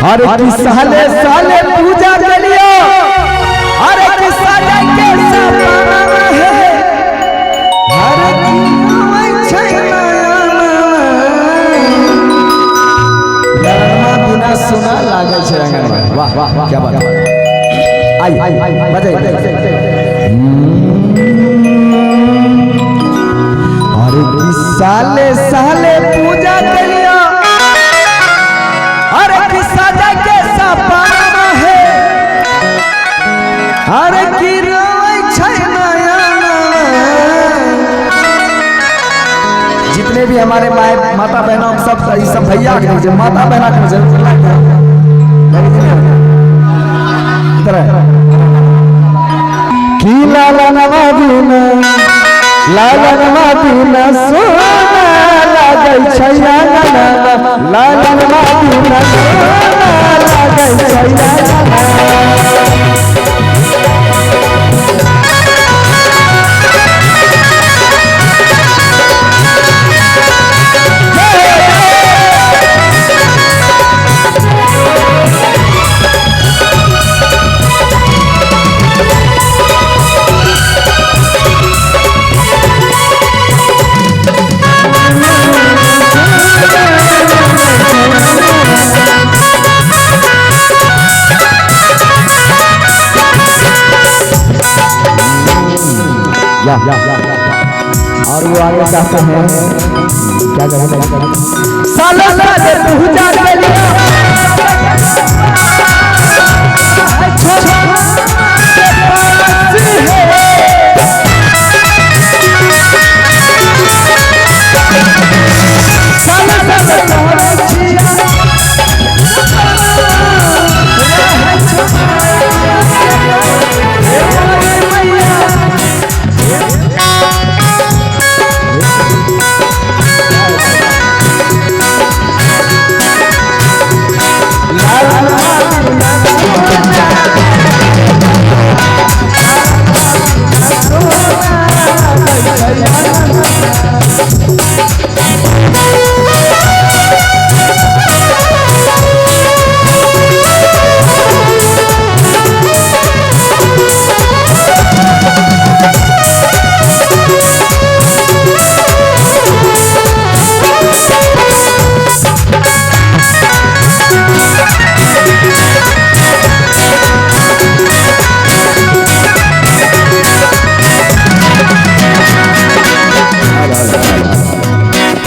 अरे कि साले साले पूजा के लिए अरे कि साले के सपना है अरे कि छै नया बिना सुना लागे छै रंगन में। वाह वाह वाह क्या बात है। आई बजाई अरे कि साले साले पूजा के लिए अरे कि साजा के सपना है अरे कि रोई छै नया। जितने भी हमारे माता बहनों सब भैया के माता बहना के कि लालनवा बिना सोना लागै छै लालनवा बिना सोना लागै छै। और वो आगे कहते हैं क्या कहते हैं साले साले पूजा